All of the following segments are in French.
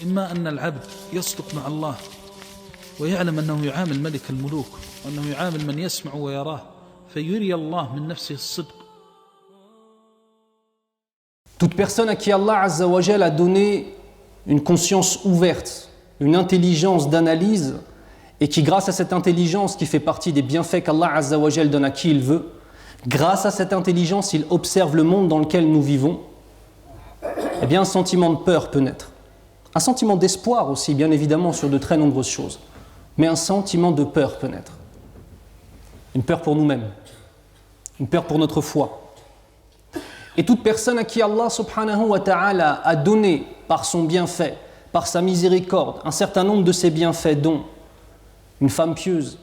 إما أن العبد يصدق مع الله ويعلم أنه يعامل ملك الملوك وأنه يعامل من يسمع ويراه فيري الله من نفسه الصدق. Toute personne à qui Allah Azza wa Jal a donné une conscience ouverte, une intelligence d'analyse, et qui grâce à cette intelligence qui fait partie des bienfaits qu'Allah Azza wa Jal donne à qui il veut, grâce à cette intelligence, il observe le monde dans lequel nous vivons, eh bien un sentiment de peur peut naître. Un sentiment d'espoir aussi, bien évidemment, sur de très nombreuses choses. Mais un sentiment de peur peut naître. Une peur pour nous-mêmes, une peur pour notre foi. Et toute personne à qui Allah subhanahu wa ta'ala a donné par son bienfait, par sa miséricorde, un certain nombre de ses bienfaits, dont une femme pieuse,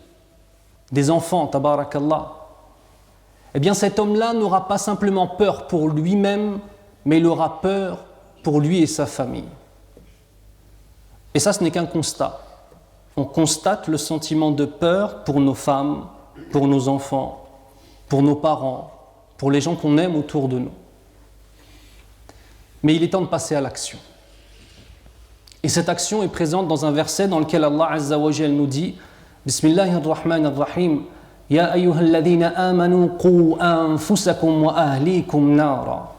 des enfants, tabarakallah, eh bien cet homme-là n'aura pas simplement peur pour lui-même, mais il aura peur pour lui et sa famille. Et ça, ce n'est qu'un constat. On constate le sentiment de peur pour nos femmes, pour nos enfants, pour nos parents, pour les gens qu'on aime autour de nous. Mais il est temps de passer à l'action. Et cette action est présente dans un verset dans lequel Allah Azza wa Jal nous dit Bismillahirrahmanirrahim Ya ayyuhalladhina amanu qu anfusakum wa ahlikum nara.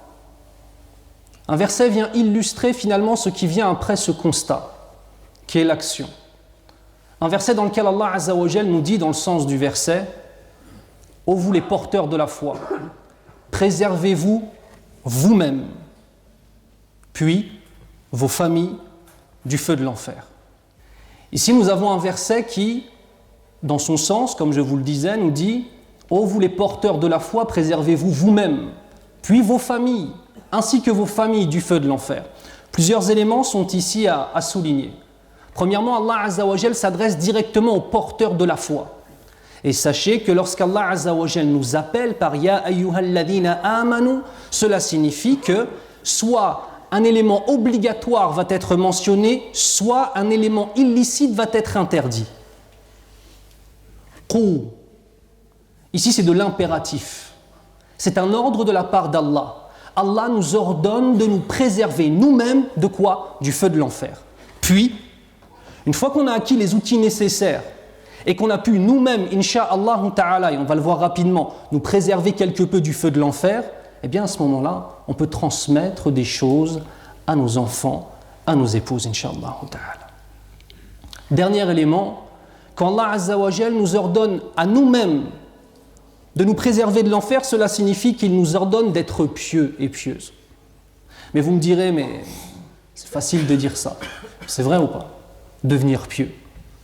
Un verset vient illustrer finalement ce qui vient après ce constat, qui est l'action. Un verset dans lequel Allah Azza wa Jal nous dit dans le sens du verset Ô vous les porteurs de la foi, préservez-vous vous-même, puis vos familles du feu de l'enfer. Ici nous avons un verset qui, dans son sens, comme je vous le disais, nous dit Ô vous les porteurs de la foi, préservez-vous vous-même, puis vos familles, ainsi que vos familles du feu de l'enfer. Plusieurs éléments sont ici à souligner. Premièrement, Allah Azza wa Jal s'adresse directement aux porteurs de la foi. Et sachez que lorsqu'Allah Azza wa Jal nous appelle par Ya ayyuhalladhina amanu, cela signifie que soit un élément obligatoire va être mentionné, soit un élément illicite va être interdit. Qu. Ici c'est de l'impératif. C'est un ordre de la part d'Allah. Allah nous ordonne de nous préserver nous-mêmes de quoi ? Du feu de l'enfer. Puis, une fois qu'on a acquis les outils nécessaires et qu'on a pu nous-mêmes, insha'Allah ta'ala, et on va le voir rapidement, nous préserver quelque peu du feu de l'enfer, eh bien à ce moment-là, on peut transmettre des choses à nos enfants, à nos épouses, insha'Allah ta'ala. Dernier élément, quand Allah Azza wa Jal nous ordonne à nous-mêmes de nous préserver de l'enfer, cela signifie qu'il nous ordonne d'être pieux et pieuses. Mais vous me direz, mais c'est facile de dire ça. C'est vrai ou pas ? Devenir pieux,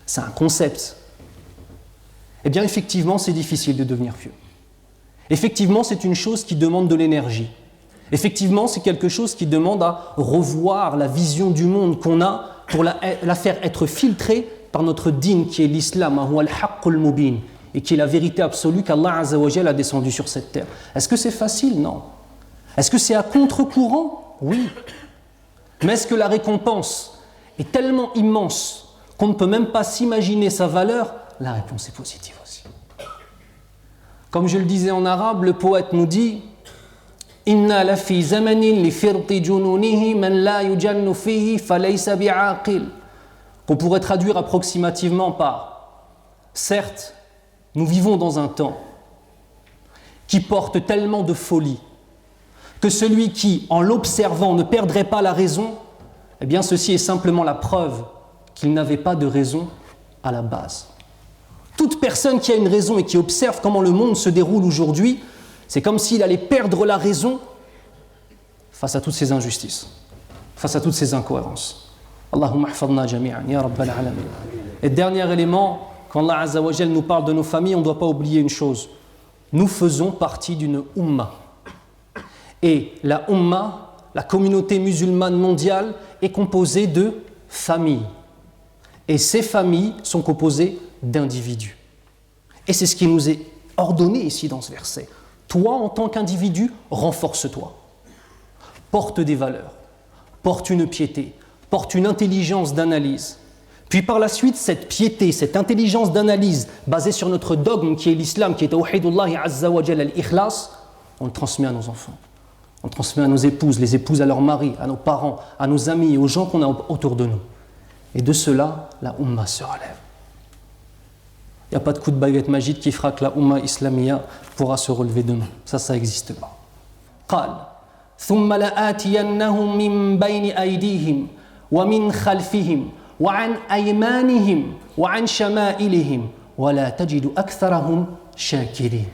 c'est un concept. Eh bien, effectivement, c'est difficile de devenir pieux. Effectivement, c'est une chose qui demande de l'énergie. Effectivement, c'est quelque chose qui demande à revoir la vision du monde qu'on a pour la faire être filtrée par notre dîn qui est l'islam, et qui est la vérité absolue qu'Allah Azza wa Jal a descendu sur cette terre. Est-ce que c'est facile ? Non. Est-ce que c'est à contre-courant ? Oui. Mais est-ce que la récompense est tellement immense qu'on ne peut même pas s'imaginer sa valeur ? La réponse est positive aussi. Comme je le disais en arabe, le poète nous dit Inna la fi zamanin li firti jununihi man la yujannu fihi falaysa bi'aqil, qu'on pourrait traduire approximativement par certes, nous vivons dans un temps qui porte tellement de folie que celui qui, en l'observant, ne perdrait pas la raison, eh bien ceci est simplement la preuve qu'il n'avait pas de raison à la base. Toute personne qui a une raison et qui observe comment le monde se déroule aujourd'hui, c'est comme s'il allait perdre la raison face à toutes ces injustices, face à toutes ces incohérences. Allahumma ahfadna jami'an, ya rabbal alamin. Et dernier élément, quand Allah Azza wa Jal nous parle de nos familles, on ne doit pas oublier une chose. Nous faisons partie d'une umma. Et la umma, la communauté musulmane mondiale, est composée de familles. Et ces familles sont composées d'individus. Et c'est ce qui nous est ordonné ici dans ce verset. Toi, en tant qu'individu, renforce-toi. Porte des valeurs, porte une piété, porte une intelligence d'analyse. Puis par la suite, cette piété, cette intelligence d'analyse basée sur notre dogme qui est l'islam, qui est Tawhidullah Azza wa Jal al-Ikhlas, on le transmet à nos enfants. On transmet à nos épouses, les épouses à leurs maris, à nos parents, à nos amis et aux gens qu'on a autour de nous. Et de cela, la Ummah se relève. Il n'y a pas de coup de baguette magique qui fera que la Ummah islamia pourra se relever demain. Ça n'existe pas. قال ثم لآتينهم من بين أيديهم ومن خلفهم وعن أيمانهم وعن شمائلهم ولا تجد أكثرهم شاكرين.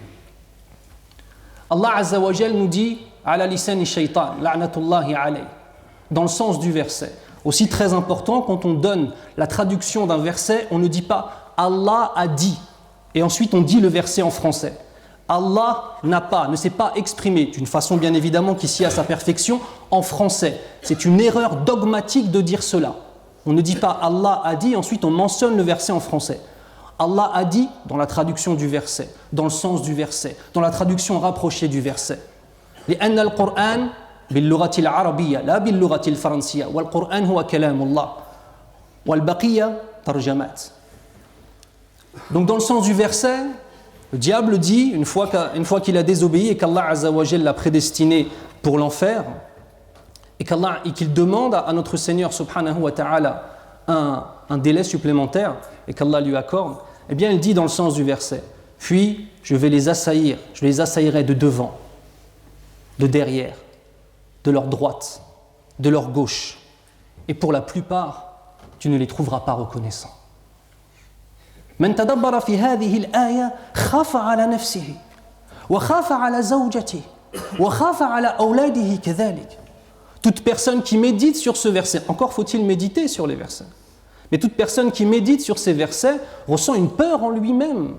Allah Azza wa Jal nous dit ala lisan shaytan la'natullahi alayh, dans le sens du verset. Aussi très important, quand on donne la traduction d'un verset, on ne dit pas Allah a dit et ensuite on dit le verset en français. Allah ne s'est pas exprimé d'une façon bien évidemment qui s'y a sa perfection en français. C'est une erreur dogmatique de dire cela. On ne dit pas Allah a dit et ensuite on mentionne le verset en français. Allah a dit dans la traduction du verset, dans le sens du verset, dans la traduction rapprochée du verset. لأن القرآن باللغة العربية لا باللغة الفرنسية والقرآن هو كلام الله والبقية ترجمات. Donc dans le sens du verset, le diable dit, une fois qu'il a désobéi et qu'Allah Azza wa Jalla l'a prédestiné pour l'enfer, et qu'il demande à notre Seigneur subhanahu wa ta'ala un délai supplémentaire, et qu'Allah lui accorde, eh bien il dit dans le sens du verset, puis je vais les assaillir, je les assaillerai de devant, de derrière, de leur droite, de leur gauche, et pour la plupart, tu ne les trouveras pas reconnaissants. من تدبر في هذه الآية خاف على نفسه وخاف على زوجته وخاف على أولاده كذلك. Toute personne qui médite sur ce verset, encore faut-il méditer sur les versets, mais toute personne qui médite sur ces versets ressent une peur en lui-même.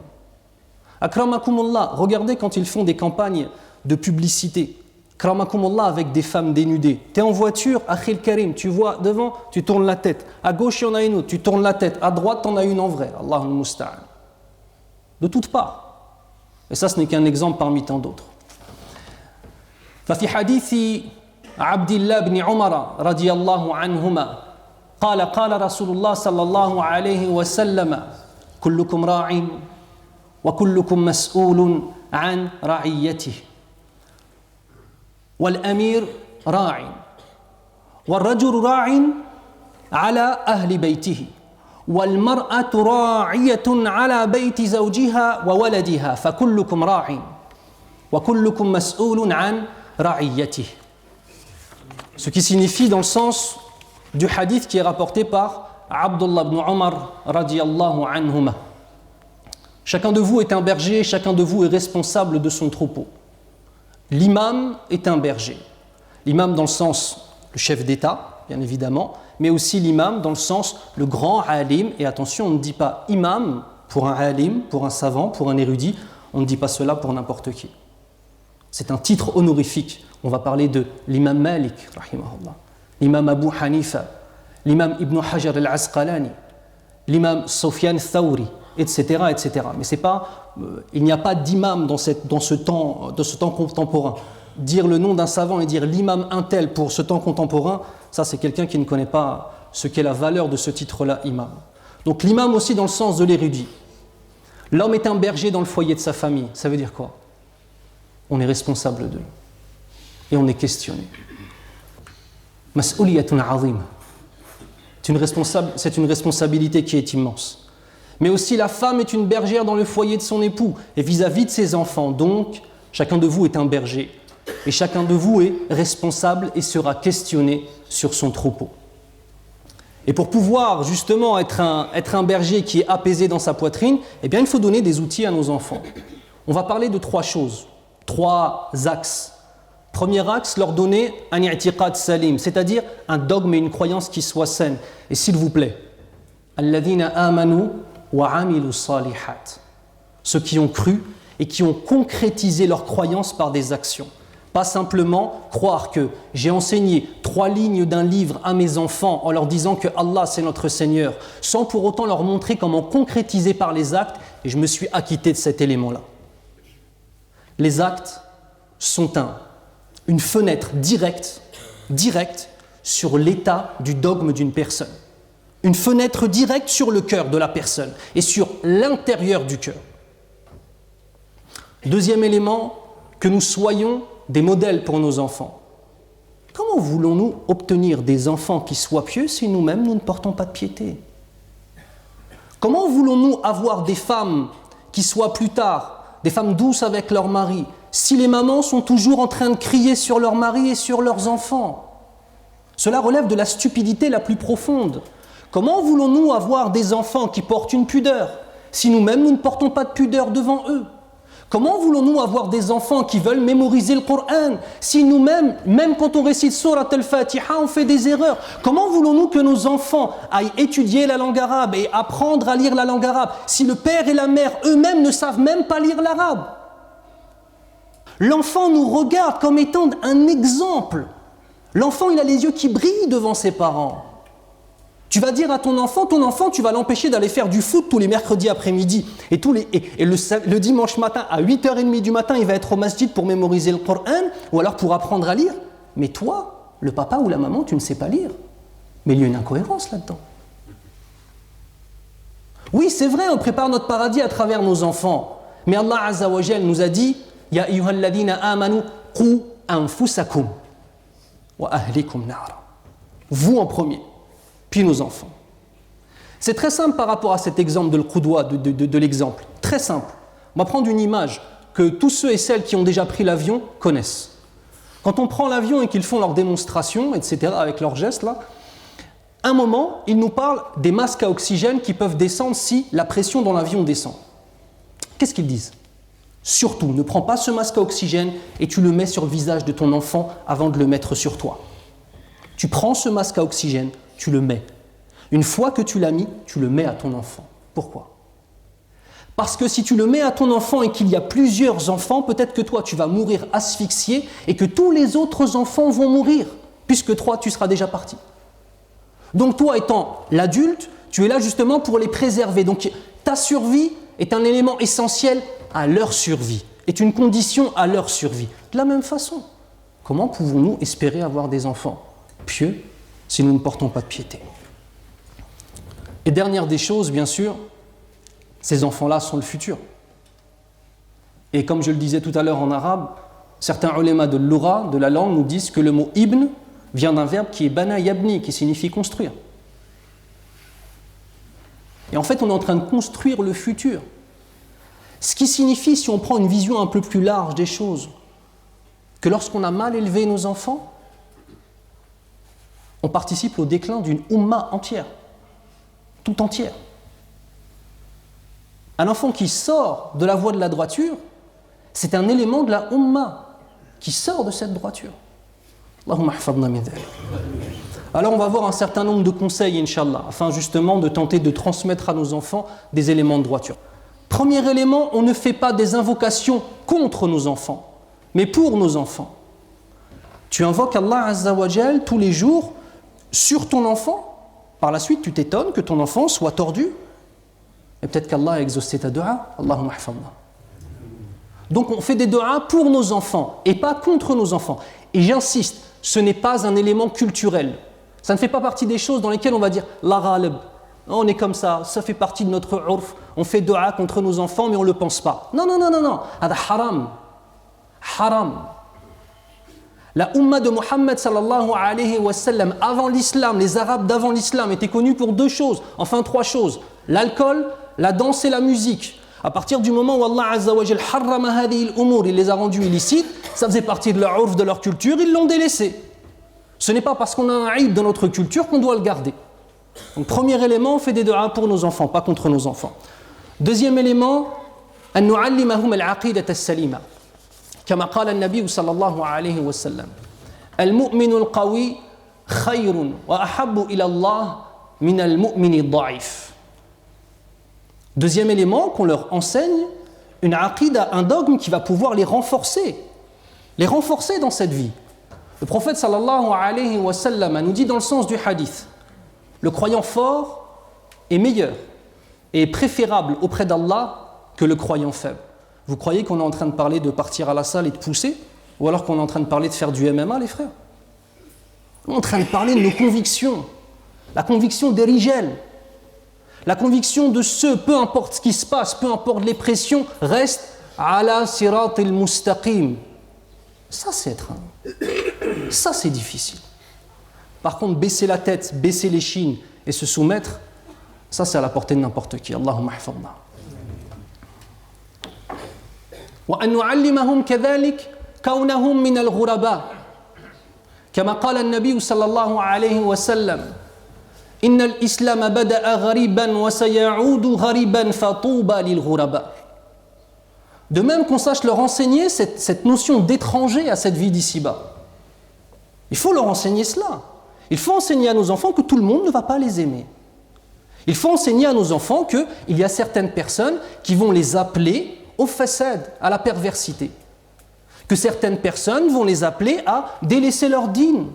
Akramakumullah, regardez quand ils font des campagnes de publicité, Akramakumullah, avec des femmes dénudées. Tu es en voiture, Akhil Karim, tu vois devant, tu tournes la tête. À gauche, il y en a une autre, tu tournes la tête. À droite, tu en as une en vrai. Allahul Musta'an. De toutes parts. Et ça, ce n'est qu'un exemple parmi tant d'autres. ففي حديث عبد الله بن عمر رضي الله عنهما قال رسول الله صلى الله عليه وسلم كلكم راع وكلكم مسؤول عن رعيته والأمير راع والرجل راع على أهل بيته والمرأة راعية على بيت زوجها وولدها فكلكم راع وكلكم مسؤول عن رعيته. Ce qui signifie dans le sens du hadith qui est rapporté par Abdullah ibn Umar radiyallahu anhuma. Chacun de vous est un berger, chacun de vous est responsable de son troupeau. L'imam est un berger. L'imam dans le sens le chef d'État, bien évidemment, mais aussi l'imam dans le sens le grand alim. Et attention, on ne dit pas imam pour un alim, pour un savant, pour un érudit. On ne dit pas cela pour n'importe qui. C'est un titre honorifique. On va parler de l'imam Malik, rahimahullah, l'imam Abu Hanifa, l'imam Ibn Hajar al-Asqalani, l'imam Sufyan al-Thawri, etc., etc. Mais c'est pas, il n'y a pas d'imam dans ce temps contemporain. Dire le nom d'un savant et dire l'imam un tel pour ce temps contemporain, ça c'est quelqu'un qui ne connaît pas ce qu'est la valeur de ce titre-là, imam. Donc l'imam aussi dans le sens de l'érudit. L'homme est un berger dans le foyer de sa famille. Ça veut dire quoi? On est responsable d'eux. Et on est questionné. Mas'uliyatun azima. C'est une responsabilité qui est immense. Mais aussi la femme est une bergère dans le foyer de son époux et vis-à-vis de ses enfants. Donc, chacun de vous est un berger. Et chacun de vous est responsable et sera questionné sur son troupeau. Et pour pouvoir justement être un berger qui est apaisé dans sa poitrine, eh bien il faut donner des outils à nos enfants. On va parler de 3 choses, 3 axes. Premier axe, leur donner un i'tiqad salim, c'est-à-dire un dogme et une croyance qui soit saine. Et s'il vous plaît, alladhina amanu wa amilu salihat, ceux qui ont cru et qui ont concrétisé leur croyance par des actions. Pas simplement croire que j'ai enseigné 3 lignes d'un livre à mes enfants en leur disant que Allah c'est notre Seigneur, sans pour autant leur montrer comment concrétiser par les actes, et je me suis acquitté de cet élément-là. Les actes sont une fenêtre directe sur l'état du dogme d'une personne. Une fenêtre directe sur le cœur de la personne et sur l'intérieur du cœur. Deuxième élément, que nous soyons des modèles pour nos enfants. Comment voulons-nous obtenir des enfants qui soient pieux si nous-mêmes nous ne portons pas de piété? Comment voulons-nous avoir des femmes qui soient plus tard, des femmes douces avec leurs maris, si les mamans sont toujours en train de crier sur leurs maris et sur leurs enfants? Cela relève de la stupidité la plus profonde. Comment voulons-nous avoir des enfants qui portent une pudeur si nous-mêmes nous ne portons pas de pudeur devant eux? Comment voulons-nous avoir des enfants qui veulent mémoriser le Coran si nous-mêmes, même quand on récite Surat al-Fatiha, on fait des erreurs? Comment voulons-nous que nos enfants aillent étudier la langue arabe et apprendre à lire la langue arabe si le père et la mère eux-mêmes ne savent même pas lire l'arabe? L'enfant nous regarde comme étant un exemple. L'enfant, il a les yeux qui brillent devant ses parents. Tu vas dire à ton enfant, tu vas l'empêcher d'aller faire du foot tous les mercredis après-midi. Et le dimanche matin, à 8h30 du matin, il va être au masjid pour mémoriser le Coran ou alors pour apprendre à lire. Mais toi, le papa ou la maman, tu ne sais pas lire. Mais il y a une incohérence là-dedans. Oui, c'est vrai, on prépare notre paradis à travers nos enfants. Mais Allah Azza wa Jal nous a dit « Ya ayyuhalladhina amanu qu anfusakum wa ahlikum nara » Vous en premier, puis nos enfants. C'est très simple par rapport à cet exemple de l'Qudwa, de l'exemple. Très simple. On va prendre une image que tous ceux et celles qui ont déjà pris l'avion connaissent. Quand on prend l'avion et qu'ils font leur démonstration, etc., avec leurs gestes, là, un moment, ils nous parlent des masques à oxygène qui peuvent descendre si la pression dans l'avion descend. Qu'est-ce qu'ils disent? Surtout, ne prends pas ce masque à oxygène et tu le mets sur le visage de ton enfant avant de le mettre sur toi. Tu prends ce masque à oxygène, tu le mets. Une fois que tu l'as mis, tu le mets à ton enfant. Pourquoi? Parce que si tu le mets à ton enfant et qu'il y a plusieurs enfants, peut-être que toi tu vas mourir asphyxié et que tous les autres enfants vont mourir, puisque toi tu seras déjà parti. Donc toi étant l'adulte, tu es là justement pour les préserver. Donc ta survie est un élément essentiel à leur survie, est une condition à leur survie. De la même façon, comment pouvons-nous espérer avoir des enfants pieux si nous ne portons pas de piété? Et dernière des choses, bien sûr, ces enfants-là sont le futur. Et comme je le disais tout à l'heure en arabe, certains ulémas de l'oura, de la langue, nous disent que le mot « ibn » vient d'un verbe qui est « bana yabni » qui signifie construire. Et en fait, on est en train de construire le futur. Ce qui signifie, si on prend une vision un peu plus large des choses, que lorsqu'on a mal élevé nos enfants, on participe au déclin d'une umma entière, tout entière. Un enfant qui sort de la voie de la droiture, c'est un élément de la umma qui sort de cette droiture. Allahumma hafadna min dhalik. Alors on va voir un certain nombre de conseils, Inch'Allah, afin justement de tenter de transmettre à nos enfants des éléments de droiture. Premier élément, on ne fait pas des invocations contre nos enfants, mais pour nos enfants. Tu invoques Allah Azza wa Jal tous les jours sur ton enfant. Par la suite, tu t'étonnes que ton enfant soit tordu. Et peut-être qu'Allah a exaucé ta dua. Allahumma hafadna. Donc on fait des duas pour nos enfants et pas contre nos enfants. Et j'insiste, ce n'est pas un élément culturel. Ça ne fait pas partie des choses dans lesquelles on va dire la ghalib. On est comme ça fait partie de notre urf. On fait dua contre nos enfants, mais on ne le pense pas. Non. C'est haram. Haram. La umma de Muhammad sallallahu alayhi wa sallam, avant l'islam, les Arabes d'avant l'islam étaient connus pour deux choses, enfin trois choses: l'alcool, la danse et la musique. À partir du moment où Allah Azza wa Jal harrama hadhihi al-umur, il les a rendus illicites, ça faisait partie de leur urf, de leur culture, ils l'ont délaissé. Ce n'est pas parce qu'on a un aïb dans notre culture qu'on doit le garder. Donc premier élément, on fait des duas pour nos enfants, pas contre nos enfants. Deuxième élément, an nu'allimahum al-aqidat as-salima. كما قال النبي صلى الله عليه وسلم المؤمن القوي خير وأحب إلى الله من المؤمن الضعيف. Deuxième élément qu'on leur enseigne, une aqida, un dogme qui va pouvoir les renforcer dans cette vie. Le prophète sallallahu alayhi wa sallam nous dit dans le sens du hadith: le croyant fort est meilleur et préférable auprès d'Allah que le croyant faible. Vous croyez qu'on est en train de parler de partir à la salle et de pousser? Ou alors qu'on est en train de parler de faire du MMA, les frères? On est en train de parler de nos convictions. La conviction des rijal. La conviction de ceux, peu importe ce qui se passe, peu importe les pressions, reste ala sirat al-mustaqim. Ça, c'est être Ça, c'est difficile. Par contre, baisser la tête, baisser l'échine et se soumettre, ça, c'est à la portée de n'importe qui. Allahumma hafadna. وأن نعلمهم كذلك كونهم من الغرباء كما قال النبي صلى الله عليه وسلم إن الإسلام بدأ غريبا وسيعود غريبا فطوبى للغرباء. De même qu'on sache leur enseigner cette notion d'étranger à cette vie d'ici-bas. Il faut leur enseigner cela. Il faut enseigner à nos enfants que tout le monde ne va pas les aimer. Il faut enseigner à nos enfants qu'il y a certaines personnes qui vont les appeler au fasad, à la perversité. Que certaines personnes vont les appeler à délaisser leur dîn.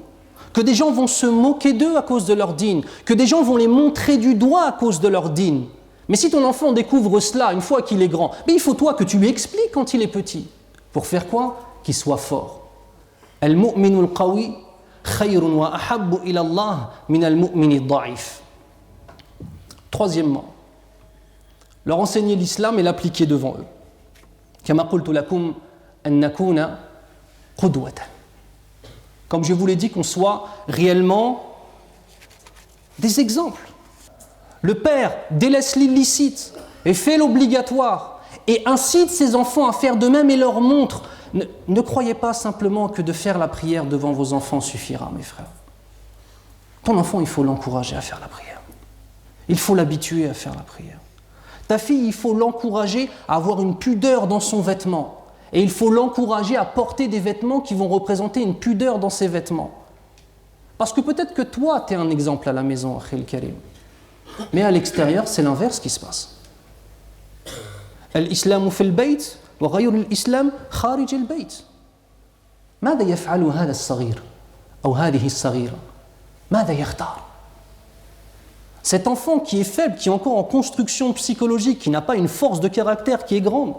Que des gens vont se moquer d'eux à cause de leur dîn. Que des gens vont les montrer du doigt à cause de leur dîn. Mais si ton enfant découvre cela une fois qu'il est grand, mais il faut toi que tu lui expliques quand il est petit. Pour faire quoi? Qu'il soit fort. Al-mu'minu al-qawi khayrun wa ahabbu ila Allah min al-mu'mini al-da'if. Troisièmement, leur enseigner l'islam et l'appliquer devant eux. Kama qultu lakum an nakuna qudwatan. Comme je vous l'ai dit, qu'on soit réellement des exemples. Le père délaisse l'illicite et fait l'obligatoire et incite ses enfants à faire de même et leur montre. Ne croyez pas simplement que de faire la prière devant vos enfants suffira, mes frères. Ton enfant, il faut l'encourager à faire la prière. Il faut l'habituer à faire la prière. Ta fille, il faut l'encourager à avoir une pudeur dans son vêtement. Et il faut l'encourager à porter des vêtements qui vont représenter une pudeur dans ses vêtements. Parce que peut-être que toi, tu es un exemple à la maison, Akhil Karim. Mais à l'extérieur, c'est l'inverse qui se passe. Al-Islamu fil bayt wa ghayr al-Islam kharij al-bayt. ماذا يفعل هذا الصغير أو هذه الصغيرة؟ ماذا يختار؟ Cet enfant qui est faible, qui est encore en construction psychologique, qui n'a pas une force de caractère qui est grande,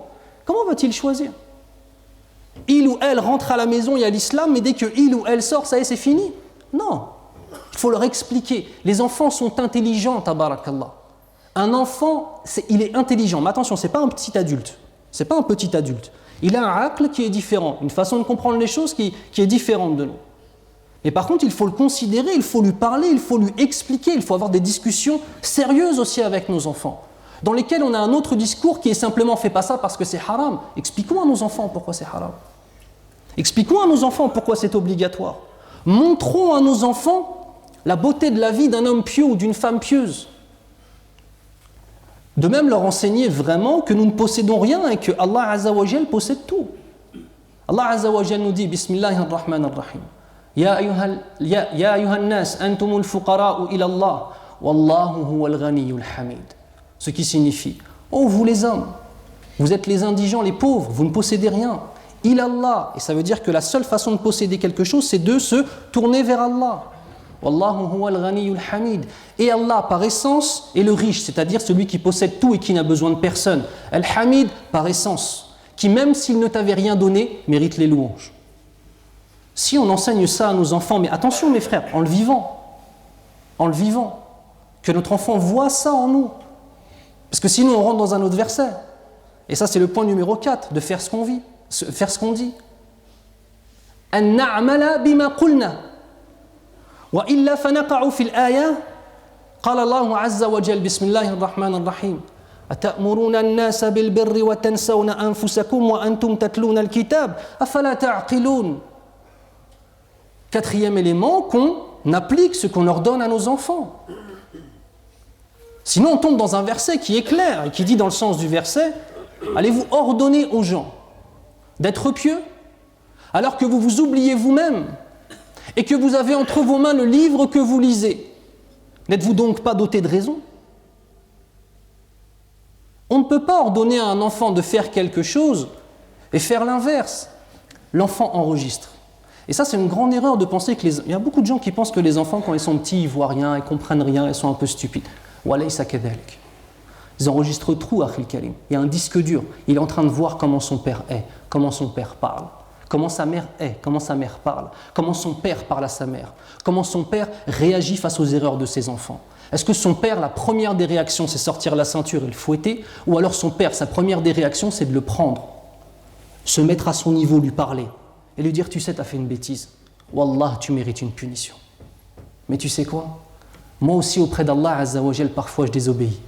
comment va-t-il choisir? Il ou elle rentre à la maison, il y a l'islam, mais dès que il ou elle sort, ça y est, c'est fini. Non. Il faut leur expliquer. Les enfants sont intelligents, tabarakallah. Un enfant, il est intelligent. Mais attention, ce n'est pas un petit adulte. C'est pas un petit adulte. Il a un aql qui est différent, une façon de comprendre les choses qui est différente de nous. Et par contre, il faut le considérer, il faut lui parler, il faut lui expliquer, il faut avoir des discussions sérieuses aussi avec nos enfants, dans lesquelles on a un autre discours qui est simplement « fais pas ça parce que c'est haram ». Expliquons à nos enfants pourquoi c'est haram. Expliquons à nos enfants pourquoi c'est obligatoire. Montrons à nos enfants la beauté de la vie d'un homme pieux ou d'une femme pieuse. De même, leur enseigner vraiment que nous ne possédons rien et que Allah Azza wa Jal possède tout. Allah Azza wa Jal nous dit « Bismillahirrahmanirrahim » Ya ayyuhan nas antumul fuqara'u ila Allah wallahu huwal ghaniyyul hamid. Ce qui signifie oh vous les hommes, vous êtes les indigents, les pauvres, vous ne possédez rien. Il Allah, et ça veut dire que la seule façon de posséder quelque chose, c'est de se tourner vers Allah. Wallahu huwal ghaniyyul hamid. Et Allah par essence est le riche, c'est-à-dire celui qui possède tout et qui n'a besoin de personne. Al-Hamid par essence, qui même s'il ne t'avait rien donné, mérite les louanges. Si on enseigne ça à nos enfants, mais attention mes frères, en le vivant, que notre enfant voit ça en nous. Parce que sinon on rentre dans un autre verset. Et ça c'est le point numéro 4, de faire ce qu'on vit, faire ce qu'on dit. An na'mala bima qulna. Wa illa fanaqa'u fil aya. Qala Allah azza wa jal bismillahir rahmanir rahim. أتأمرون الناس بالبر وتنسون أنفسكم وأنتم تتلون الكتاب أفلا تعقلون. Quatrième élément, qu'on applique ce qu'on ordonne à nos enfants. Sinon, on tombe dans un verset qui est clair et qui dit dans le sens du verset « Allez-vous ordonner aux gens d'être pieux alors que vous vous oubliez vous-même et que vous avez entre vos mains le livre que vous lisez? N'êtes-vous donc pas doté de raison ?» On ne peut pas ordonner à un enfant de faire quelque chose et faire l'inverse. L'enfant enregistre. Et ça, c'est une grande erreur de penser que il y a beaucoup de gens qui pensent que les enfants, quand ils sont petits, ils voient rien, ils comprennent rien, ils sont un peu stupides. Walaysa kadhalik. Ils enregistrent tout, Akhil Karim. Il y a un disque dur. Il est en train de voir comment son père est, comment son père parle, comment sa mère est, comment sa mère parle, comment son père parle à sa mère, comment son père réagit face aux erreurs de ses enfants. Est-ce que son père, la première des réactions, c'est sortir la ceinture et le fouetter, ou alors son père, sa première des réactions, c'est de le prendre, se mettre à son niveau, lui parler, et lui dire « tu sais, tu as fait une bêtise, Wallah, tu mérites une punition. Mais tu sais quoi? Moi aussi, auprès d'Allah Azza wa Jal, parfois je désobéis.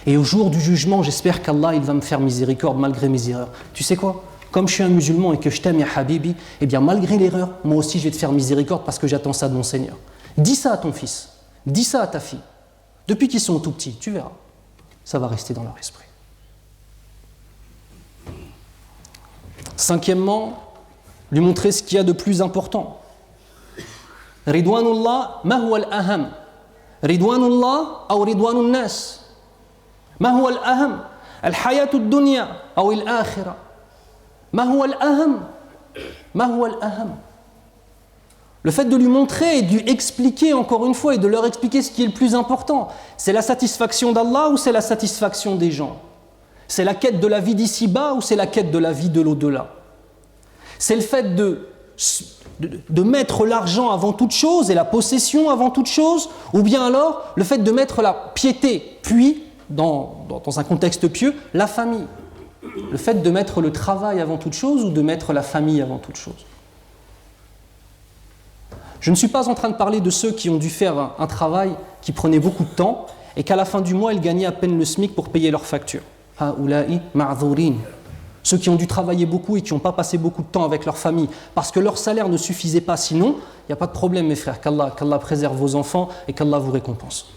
Et au jour du jugement, j'espère qu'Allah il va me faire miséricorde malgré mes erreurs. Tu sais quoi? Comme je suis un musulman et que je t'aime, ya Habibi, eh bien malgré l'erreur, moi aussi je vais te faire miséricorde parce que j'attends ça de mon Seigneur. Dis ça à ton fils, dis ça à ta fille. Depuis qu'ils sont tout petits, tu verras. Ça va rester dans leur esprit. Cinquièmement, lui montrer ce qu'il y a de plus important. Ridwanullah, ma huwa al-aham. Ridwanullah ou ridwanun nas. ما هو الأهم الحياة الدنيا أو الآخرة ما هو الأهم ما هو الأهم. Le fait de lui montrer et de lui expliquer encore une fois et de leur expliquer ce qui est le plus important, c'est la satisfaction d'Allah ou c'est la satisfaction des gens? C'est la quête de la vie d'ici-bas ou c'est la quête de la vie de l'au-delà? C'est le fait de mettre l'argent avant toute chose et la possession avant toute chose, ou bien alors le fait de mettre la piété, puis dans un contexte pieux, la famille. Le fait de mettre le travail avant toute chose ou de mettre la famille avant toute chose. Je ne suis pas en train de parler de ceux qui ont dû faire un travail qui prenait beaucoup de temps et qu'à la fin du mois, ils gagnaient à peine le SMIC pour payer leurs factures. Haoula'i ma'dhourin. Ceux qui ont dû travailler beaucoup et qui n'ont pas passé beaucoup de temps avec leur famille parce que leur salaire ne suffisait pas. Sinon, il n'y a pas de problème, mes frères, qu'Allah préserve vos enfants et qu'Allah vous récompense.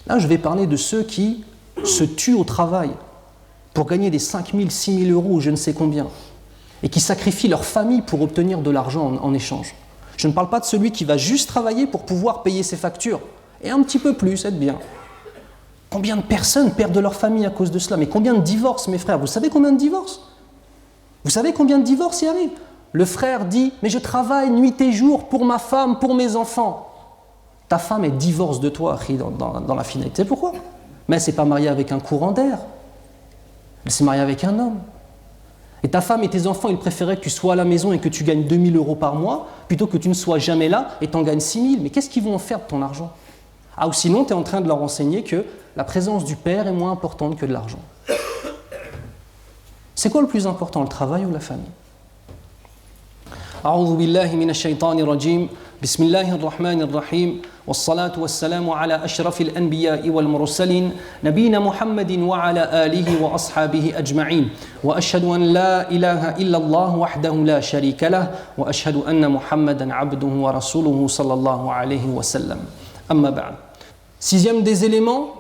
Là, je vais parler de ceux qui se tuent au travail pour gagner des 5 000, 6 000 euros ou je ne sais combien et qui sacrifient leur famille pour obtenir de l'argent en échange. Je ne parle pas de celui qui va juste travailler pour pouvoir payer ses factures et un petit peu plus, être bien. Combien de personnes perdent leur famille à cause de cela? Mais combien de divorces, mes frères? Vous savez combien de divorces? Vous savez combien de divorces y arrivent? Le frère dit « Mais je travaille nuit et jour pour ma femme, pour mes enfants. » Ta femme, elle divorce de toi, dans la finalité. Tu sais pourquoi? Mais elle ne s'est pas mariée avec un courant d'air. Elle s'est mariée avec un homme. Et ta femme et tes enfants, ils préféraient que tu sois à la maison et que tu gagnes 2 000 euros par mois, plutôt que tu ne sois jamais là et t'en gagnes 6 000. Mais qu'est-ce qu'ils vont en faire de ton argent? Ah, ou sinon, tu es en train de leur enseigner que la présence du père est moins importante que de l'argent. C'est quoi le plus important, le travail ou la famille? A'udhu billahi minash shaitanir rajim. Bismillahir rahmanir rahim. Wassalatu wassalamu ala ashrafil anbiya'i wal mursalin nabina Muhammadin wa ala alihi wa ashabihi ajma'in. Wa ashhadu an la ilaha illa Allah wahdahu la sharika lah wa ashhadu anna Muhammadan 'abduhu wa rasuluhu sallallahu alayhi wa sallam. Amma ba'd. Sixième des éléments,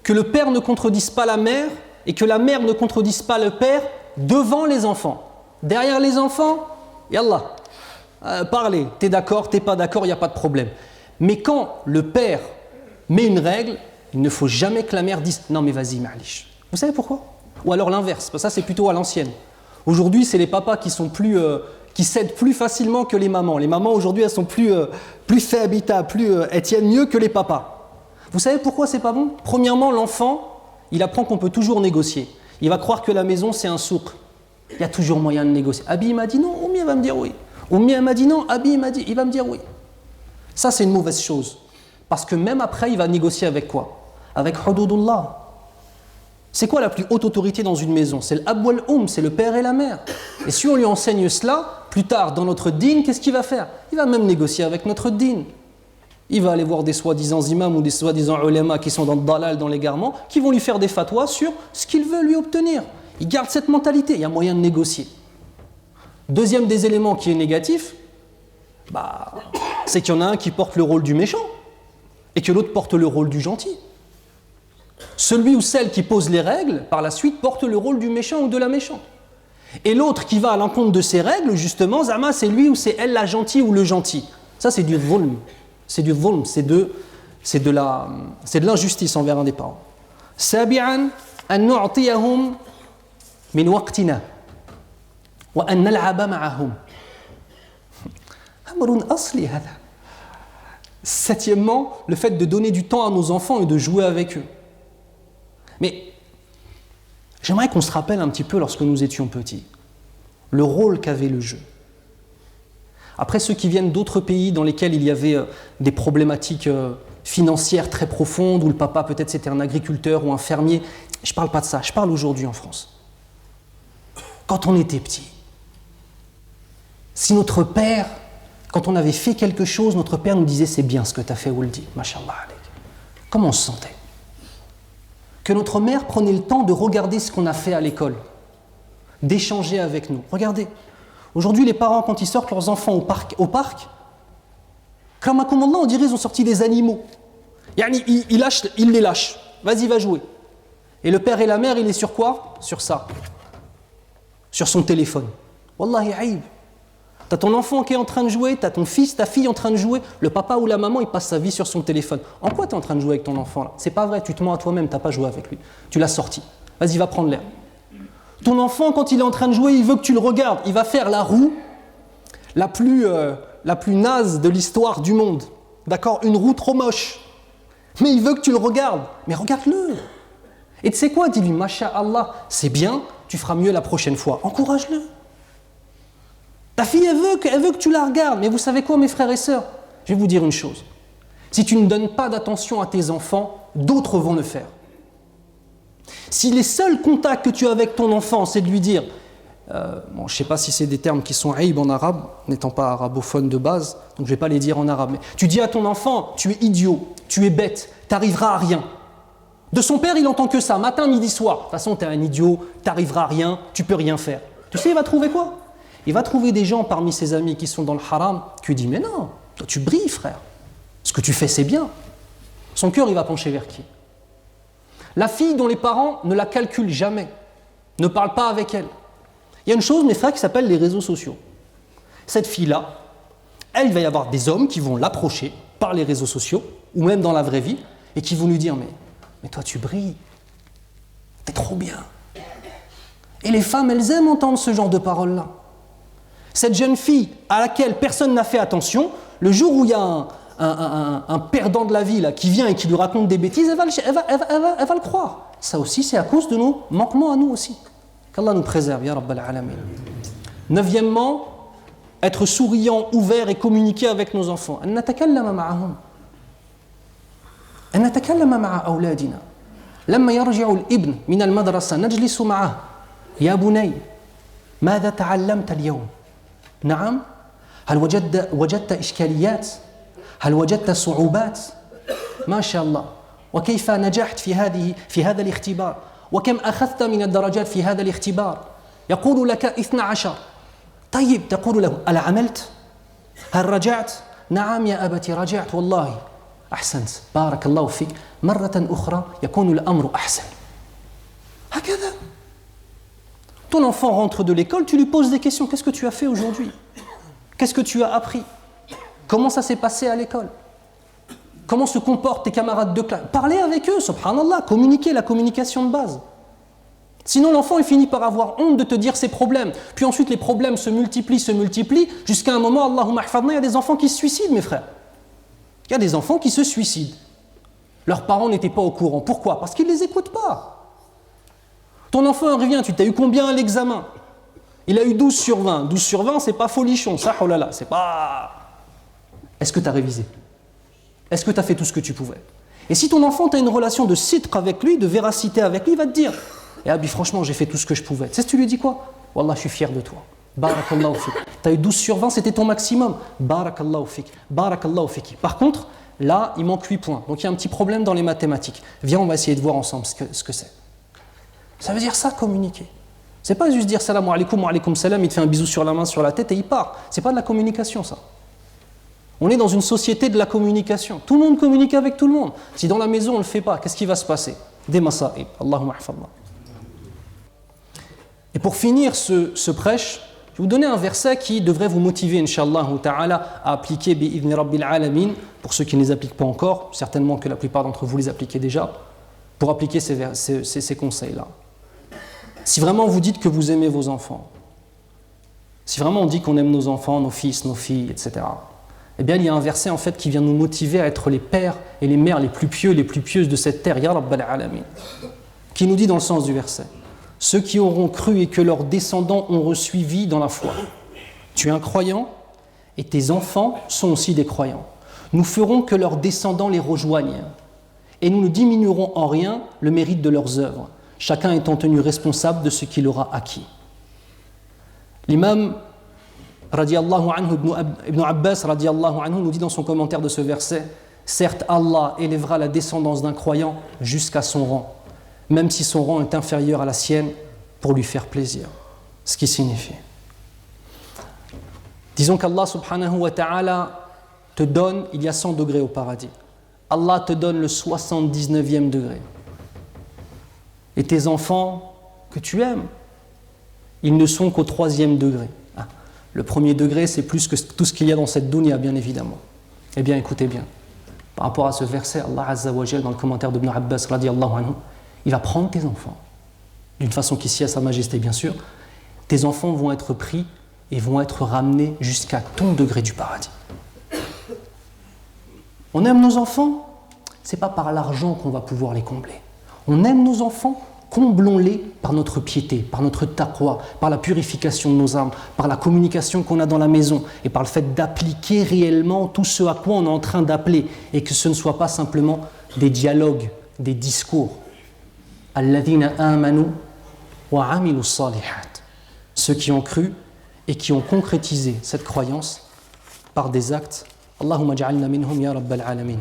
que le père ne contredise pas la mère et que la mère ne contredise pas le père devant les enfants. Derrière les enfants, yallah, parlez, t'es d'accord, t'es pas d'accord, il n'y a pas de problème. Mais quand le père met une règle, il ne faut jamais que la mère dise « Non mais vas-y, ma'lish ». Vous savez pourquoi? Ou alors l'inverse, parce que ça c'est plutôt à l'ancienne. Aujourd'hui, c'est les papas qui cèdent plus facilement que les mamans. Les mamans aujourd'hui, elles sont plus faibles, elles tiennent mieux que les papas. Vous savez pourquoi c'est pas bon? Premièrement, l'enfant, il apprend qu'on peut toujours négocier. Il va croire que la maison, c'est un souk. Il y a toujours moyen de négocier. Abi, il m'a dit non, Oumi, elle va me dire oui. Oumi, elle m'a dit non, Abi, il va me dire oui. Ça, c'est une mauvaise chose. Parce que même après, il va négocier avec quoi? Avec hududullah. C'est quoi la plus haute autorité dans une maison? C'est l'ab wal c'est le père et la mère. Et si on lui enseigne cela, plus tard, dans notre dîn, qu'est-ce qu'il va faire? Il va même négocier avec notre dîn. Il va aller voir des soi-disant imams ou des soi-disant ulama qui sont dans le dalal, dans l'égarement, qui vont lui faire des fatwas sur ce qu'il veut lui obtenir. Il garde cette mentalité, il y a moyen de négocier. Deuxième des éléments qui est négatif, c'est qu'il y en a un qui porte le rôle du méchant et que l'autre porte le rôle du gentil. Celui ou celle qui pose les règles, par la suite, porte le rôle du méchant ou de la méchante. Et l'autre qui va à l'encontre de ces règles, justement, Zama, c'est lui ou c'est elle la gentille ou le gentil. Ça, c'est du dhulm. C'est du dhulm, c'est de l'injustice envers un des parents. Sabi'an, an nu'tiyahum min waqtina wa an nal'aba ma'ahum. Amrun asli hada. Septièmement, le fait de donner du temps à nos enfants et de jouer avec eux. Mais j'aimerais qu'on se rappelle un petit peu lorsque nous étions petits, le rôle qu'avait le jeu. Après, ceux qui viennent d'autres pays dans lesquels il y avait des problématiques financières très profondes, où le papa peut-être c'était un agriculteur ou un fermier, je ne parle pas de ça, je parle aujourd'hui en France. Quand on était petit, si notre père Quand on avait fait quelque chose, notre père nous disait c'est bien ce que tu as fait, Ouldi, mashallah alayk. Comment on se sentait? Que notre mère prenait le temps de regarder ce qu'on a fait à l'école, d'échanger avec nous. Regardez, aujourd'hui les parents quand ils sortent leurs enfants au parc, Kramakumullah, on dirait qu'ils ont sorti des animaux. Yani, ils les lâchent. Vas-y, va jouer. Et le père et la mère, il est sur quoi? Sur ça. Sur son téléphone. Wallahi aïb. T'as ton enfant qui est en train de jouer, t'as ton fils, ta fille en train de jouer, le papa ou la maman, il passe sa vie sur son téléphone. En quoi t'es en train de jouer avec ton enfant là? C'est pas vrai, tu te mens à toi-même, t'as pas joué avec lui. Tu l'as sorti. Vas-y, va prendre l'air. Ton enfant, quand il est en train de jouer, il veut que tu le regardes. Il va faire la roue la plus naze de l'histoire du monde. D'accord? Une roue trop moche. Mais il veut que tu le regardes. Mais regarde-le. Et tu sais quoi? Dis-lui, Masha'Allah, c'est bien, tu feras mieux la prochaine fois. Encourage-le. Ta fille, elle veut que tu la regardes. Mais vous savez quoi, mes frères et sœurs? Je vais vous dire une chose. Si tu ne donnes pas d'attention à tes enfants, d'autres vont le faire. Si les seuls contacts que tu as avec ton enfant, c'est de lui dire, je ne sais pas si c'est des termes qui sont aïb en arabe, n'étant pas arabophone de base, donc je ne vais pas les dire en arabe, mais tu dis à ton enfant, tu es idiot, tu es bête, tu n'arriveras à rien. De son père, il entend que ça, matin, midi, soir. De toute façon, tu es un idiot, tu n'arriveras à rien, tu peux rien faire. Tu sais, il va trouver quoi? Il va trouver des gens parmi ses amis qui sont dans le haram, qui lui disent, mais non, toi tu brilles, frère. Ce que tu fais, c'est bien. Son cœur, il va pencher vers qui? La fille dont les parents ne la calculent jamais, ne parlent pas avec elle. Il y a une chose, mes frères, qui s'appelle les réseaux sociaux. Cette fille-là, il va y avoir des hommes qui vont l'approcher par les réseaux sociaux, ou même dans la vraie vie, et qui vont lui dire, mais toi tu brilles, t'es trop bien. Et les femmes, elles aiment entendre ce genre de paroles-là. Cette jeune fille à laquelle personne n'a fait attention, le jour où il y a un perdant de la vie là, qui vient et qui lui raconte des bêtises, elle va le croire. Ça aussi, c'est à cause de nos manquements à nous aussi. Qu'Allah nous préserve, ya Rabbal Alamin. Neuvièmement, être souriant, ouvert et communiquer avec nos enfants. أن نتكلم معهم. أن نتكلم مع أولادنا. لما يرجع الابن من المدرسة نجلس معه. يا بني، ماذا تعلمت اليوم؟ نعم؟ هل وجدت إشكاليات؟ هل وجدت صعوبات؟ ما شاء الله. وكيف نجحت في هذا الاختبار؟ وكم أخذت من الدرجات في هذا الاختبار؟ يقول لك 12. طيب تقول له ألا عملت؟ هل رجعت؟ نعم يا أبتي رجعت والله. أحسنت بارك الله فيك. مرة أخرى يكون الأمر أحسن. هكذا. Ton enfant rentre de l'école, tu lui poses des questions. Qu'est-ce que tu as fait aujourd'hui? Qu'est-ce que tu as appris? Comment ça s'est passé à l'école? Comment se comportent tes camarades de classe? Parlez avec eux, subhanallah, communiquez, la communication de base. Sinon, l'enfant, il finit par avoir honte de te dire ses problèmes. Puis ensuite, les problèmes se multiplient, jusqu'à un moment, Allahumma ahfadna, il y a des enfants qui se suicident, mes frères. Il y a des enfants qui se suicident. Leurs parents n'étaient pas au courant. Pourquoi? Parce qu'ils ne les écoutent pas. Ton enfant revient, tu t'as eu combien à l'examen? Il a eu 12 sur 20. 12 sur 20, c'est pas folichon, ça, oh là là, c'est pas... Est-ce que tu as révisé? Est-ce que tu as fait tout ce que tu pouvais? Et si ton enfant, tu as une relation de sidq avec lui, de véracité avec lui, il va te dire, eh Abi, franchement, j'ai fait tout ce que je pouvais. Tu sais ce que tu lui dis quoi? Wallah, je suis fier de toi. Barakallahu fik. Tu as eu 12 sur 20, c'était ton maximum. Barakallahu fik. Barakallahu fik. Par contre, là, il manque 8 points. Donc il y a un petit problème dans les mathématiques. Viens, on va essayer de voir ensemble ce que c'est. Ça veut dire ça, communiquer. C'est pas juste dire salam alaikum wa alaikum salam, il te fait un bisou sur la main, sur la tête et il part. C'est pas de la communication, ça. On est dans une société de la communication. Tout le monde communique avec tout le monde. Si dans la maison on ne le fait pas, qu'est-ce qui va se passer? Des masa'ib. Allahumma ahfadna. Et pour finir ce prêche, je vais vous donner un verset qui devrait vous motiver, Inch'Allah ta'ala, à appliquer bi'idhni rabbil alamin. Pour ceux qui ne les appliquent pas encore, certainement que la plupart d'entre vous les appliquez déjà, pour appliquer ces conseils-là. Si vraiment vous dites que vous aimez vos enfants, si vraiment on dit qu'on aime nos enfants, nos fils, nos filles, etc., eh bien il y a un verset en fait qui vient nous motiver à être les pères et les mères les plus pieux, les plus pieuses de cette terre, Ya Rabbal Alamin, qui nous dit dans le sens du verset: ceux qui auront cru et que leurs descendants ont reçu vie dans la foi. Tu es un croyant et tes enfants sont aussi des croyants. Nous ferons que leurs descendants les rejoignent et nous ne diminuerons en rien le mérite de leurs œuvres, chacun étant tenu responsable de ce qu'il aura acquis. L'imam radiallahu anhu, Ibn Abbas radiallahu anhu, nous dit dans son commentaire de ce verset, certes Allah élèvera la descendance d'un croyant jusqu'à son rang, même si son rang est inférieur à la sienne, pour lui faire plaisir. Ce qui signifie, disons qu'Allah subhanahu wa ta'ala te donne, il y a 100 degrés au paradis. Allah te donne le 79e degré. Et tes enfants que tu aimes, ils ne sont qu'au 3e degré. Le premier degré, c'est plus que tout ce qu'il y a dans cette dunya, bien évidemment. Eh bien, écoutez bien. Par rapport à ce verset, Allah Azza wa Jal, dans le commentaire d'Ibn Abbas, radiallahu anhu, il va prendre tes enfants, d'une façon qui sied à sa majesté, bien sûr. Tes enfants vont être pris et vont être ramenés jusqu'à ton degré du paradis. On aime nos enfants, ce n'est pas par l'argent qu'on va pouvoir les combler. On aime nos enfants, comblons-les par notre piété, par notre taqwa, par la purification de nos âmes, par la communication qu'on a dans la maison et par le fait d'appliquer réellement tout ce à quoi on est en train d'appeler et que ce ne soit pas simplement des dialogues, des discours. Alladhina amanu wa amilu salihat. Ceux qui ont cru et qui ont concrétisé cette croyance par des actes. Allahumma ja'alna minhum ya rabbal alamin.